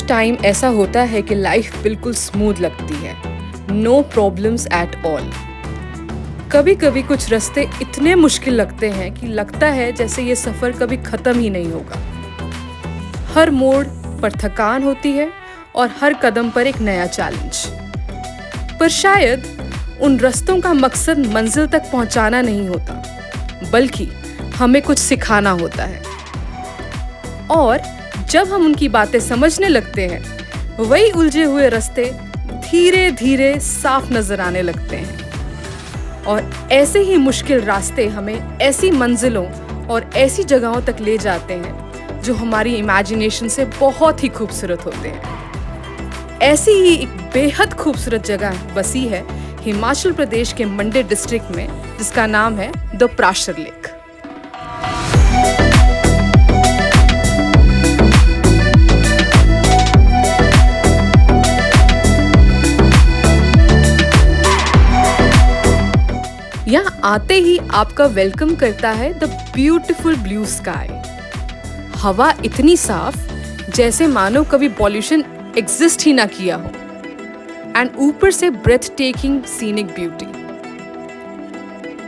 Time ऐसा होता है कि लाइफ बिल्कुल स्मूथ लगती है, नो प्रॉब्लम्स एट ऑल। कभी कभी कुछ रास्ते इतने मुश्किल लगते हैं कि लगता है जैसे ये सफ़र कभी ख़त्म ही नहीं होगा। हर मोड़ पर थकान होती है और हर कदम पर एक नया चैलेंज। पर शायद उन रास्तों का मकसद मंजिल तक पहुंचाना नहीं होता, बल्कि हमें कुछ सिखाना होता है। और जब हम उनकी बातें समझने लगते हैं, वही उलझे हुए रास्ते धीरे धीरे साफ नजर आने लगते हैं। और ऐसे ही मुश्किल रास्ते हमें ऐसी मंजिलों और ऐसी जगहों तक ले जाते हैं जो हमारी इमेजिनेशन से बहुत ही खूबसूरत होते हैं। ऐसी ही एक बेहद खूबसूरत जगह बसी है हिमाचल प्रदेश के मंडी डिस्ट्रिक्ट में, जिसका नाम है द प्राशर लेक। यहाँ आते ही आपका वेलकम करता है द ब्यूटीफुल ब्लू स्काई। हवा इतनी साफ जैसे मानो कभी पॉल्यूशन एग्जिस्ट ही ना किया हो, एंड ऊपर से breath taking scenic beauty.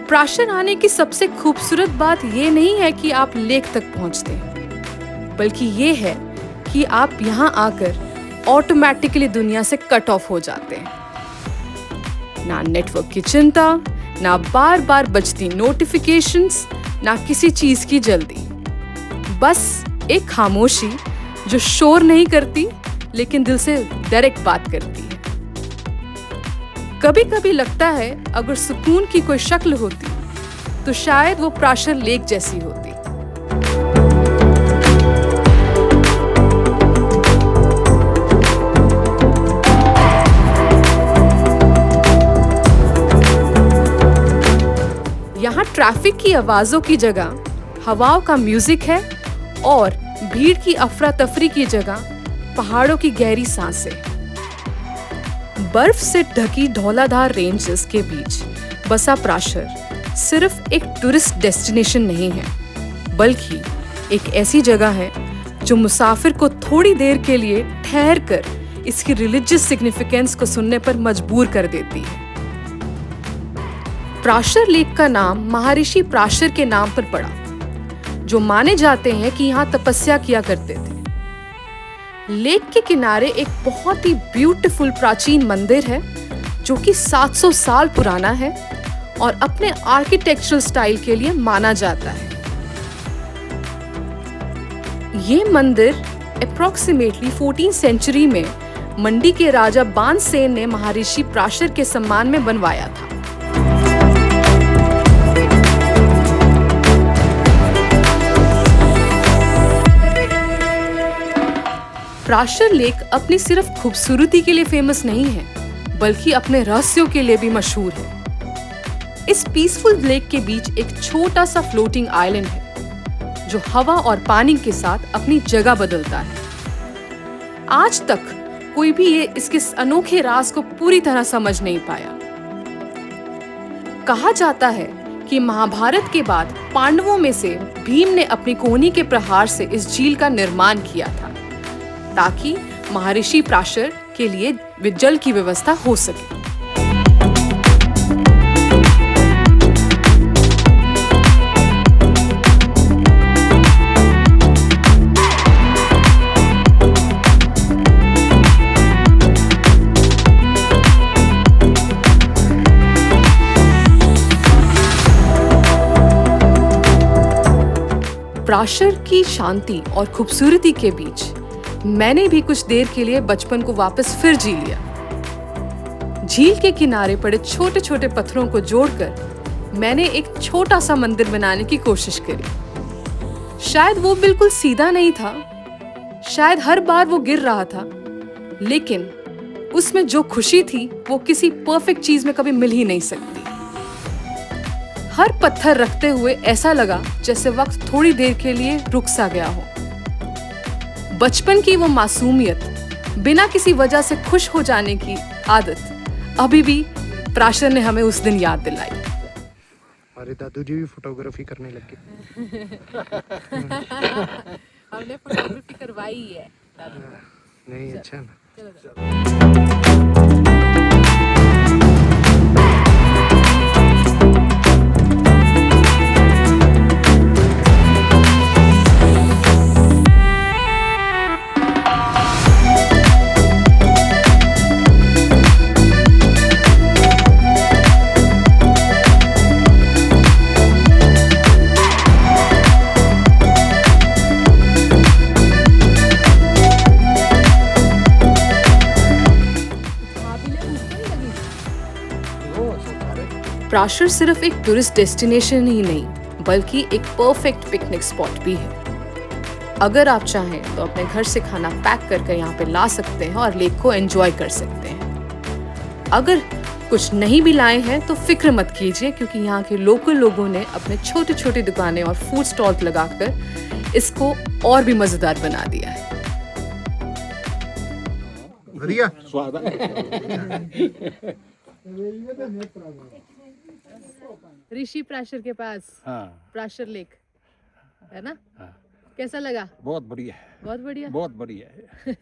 Prashar आने की सबसे खूबसूरत बात ये नहीं है कि आप लेक तक पहुंचते हैं, बल्कि ये है कि आप यहाँ आकर ऑटोमेटिकली दुनिया से कट ऑफ हो जाते हैं। ना नेटवर्क की चिंता, ना बार बार बजती नोटिफिकेशंस, ना किसी चीज की जल्दी। बस एक खामोशी जो शोर नहीं करती लेकिन दिल से डायरेक्ट बात करती है। कभी कभी लगता है अगर सुकून की कोई शक्ल होती तो शायद वो प्राशर लेक जैसी होती। यहाँ ट्रैफिक की आवाजों की जगह हवाओं का म्यूजिक है, और भीड़ की अफरा तफरी की जगह पहाड़ों की गहरी सांसें। बर्फ से ढकी धौलाधार रेंजेस के बीच बसा प्राशर सिर्फ एक टूरिस्ट डेस्टिनेशन नहीं है, बल्कि एक ऐसी जगह है जो मुसाफिर को थोड़ी देर के लिए ठहर कर इसकी रिलीजियस सिग्निफिकेंस को सुनने पर मजबूर कर देती है। प्राशर लेक का नाम महर्षि प्राशर के नाम पर पड़ा, जो माने जाते हैं कि यहाँ तपस्या किया करते थे। लेक के किनारे एक बहुत ही ब्यूटीफुल प्राचीन मंदिर है जो कि 700 साल पुराना है और अपने आर्किटेक्चरल स्टाइल के लिए माना जाता है। ये मंदिर अप्रॉक्सीमेटली 14th सेंचुरी में मंडी के राजा बाणसेन ने महर्षि प्राशर के सम्मान में बनवाया था। प्राशर लेक अपनी सिर्फ खूबसूरती के लिए फेमस नहीं है, बल्कि अपने रहस्यों के लिए भी मशहूर है। इस पीसफुल लेक के बीच एक छोटा सा फ्लोटिंग आइलैंड है जो हवा और पानी के साथ अपनी जगह बदलता है। आज तक कोई भी इसके अनोखे राज को पूरी तरह समझ नहीं पाया। कहा जाता है कि महाभारत के बाद पांडवों में से भीम ने अपनी कोहनी के प्रहार से इस झील का निर्माण किया था, ताकि महर्षि प्राशर के लिए जल की व्यवस्था हो सके। प्राशर की शांति और खूबसूरती के बीच मैंने भी कुछ देर के लिए बचपन को वापस फिर जी लिया। झील के किनारे पड़े छोटे छोटे पत्थरों को जोड़कर मैंने एक छोटा सा मंदिर बनाने की कोशिश करी। शायद वो बिल्कुल सीधा नहीं था, शायद हर बार वो गिर रहा था, लेकिन उसमें जो खुशी थी वो किसी परफेक्ट चीज में कभी मिल ही नहीं सकती। हर पत्थर रखते हुए ऐसा लगा जैसे वक्त थोड़ी देर के लिए रुक सा गया हो। बचपन की वो मासूमियत, बिना किसी वजह से खुश हो जाने की आदत अभी भी प्राशर ने हमें उस दिन याद दिलाई। हमारे दादू जी भी फोटोग्राफी करने लगे। हमने फोटोग्राफी करवाई है। नहीं, अच्छा ना। प्राशर सिर्फ एक टूरिस्ट डेस्टिनेशन ही नहीं, बल्कि एक परफेक्ट पिकनिक स्पॉट भी है। अगर आप चाहें तो अपने घर से खाना पैक करके यहाँ पे ला सकते हैं और लेक को एंजॉय कर सकते हैं। अगर कुछ नहीं भी लाए हैं तो फिक्र मत कीजिए, क्योंकि यहाँ के लोकल लोगों ने अपने छोटे छोटे दुकानें और फूड स्टॉल लगाकर इसको और भी मजेदार बना दिया है। बढ़िया स्वाद है। ऋषि प्राशर के पास प्राशर लेक है ना? कैसा लगा? बहुत बढ़िया है। बहुत बढ़िया, बहुत बढ़िया है।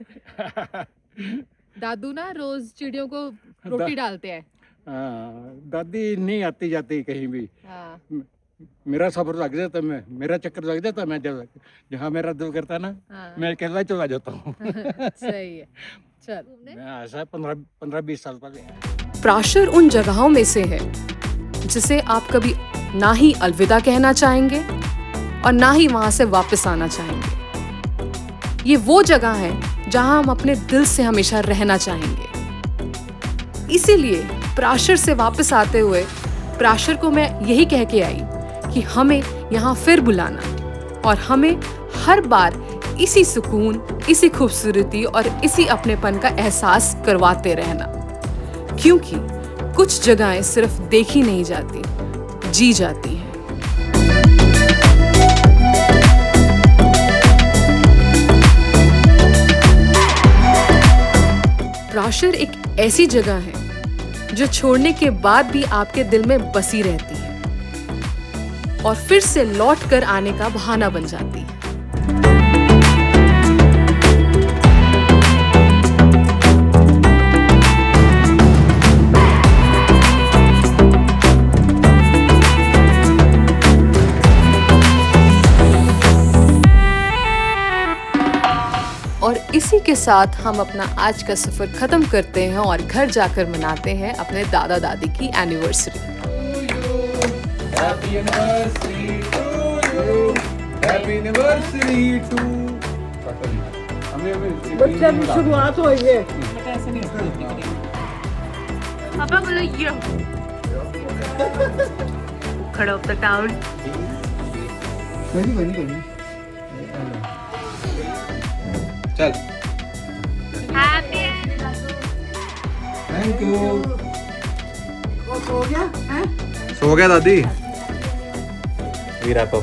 दादू ना रोज चिड़ियों को रोटी डालते हैं। दादी नहीं आती जाती कहीं भी। मेरा सफर लग जाता, मेरा चक्कर लग जाता, मैं जहाँ मेरा दिल करता ना, मैं अकेला चला जाता हूँ। सही है। चल, मैं ऐसा 15-20 साल पहले। प्राशर उन जगहों में से है जिसे आप कभी ना ही अलविदा कहना चाहेंगे और ना ही वहां से वापस आना चाहेंगे। ये वो जगह है जहां हम अपने दिल से हमेशा रहना चाहेंगे। इसीलिए प्राशर से वापस आते हुए प्राशर को मैं यही कह के आई कि हमें यहाँ फिर बुलाना और हमें हर बार इसी सुकून, इसी खूबसूरती और इसी अपनेपन का एहसास करवाते रहना, क्योंकि कुछ जगहें सिर्फ देखी नहीं जाती, जी जाती हैं। प्राशर एक ऐसी जगह है जो छोड़ने के बाद भी आपके दिल में बसी रहती है और फिर से लौट कर आने का बहाना बन जाती है। और इसी के साथ हम अपना आज का सफर खत्म करते हैं और घर जाकर मनाते हैं अपने दादा दादी की anniversary. Happy anniversary to you, happy anniversary to. बच्चा की शुरुआत हुई है। पापा बोलो ये खड़ा ऑफ द टाउन। चल, हैप्पी थैंक यू। सो गया है? सो गया दादी वीरा तो।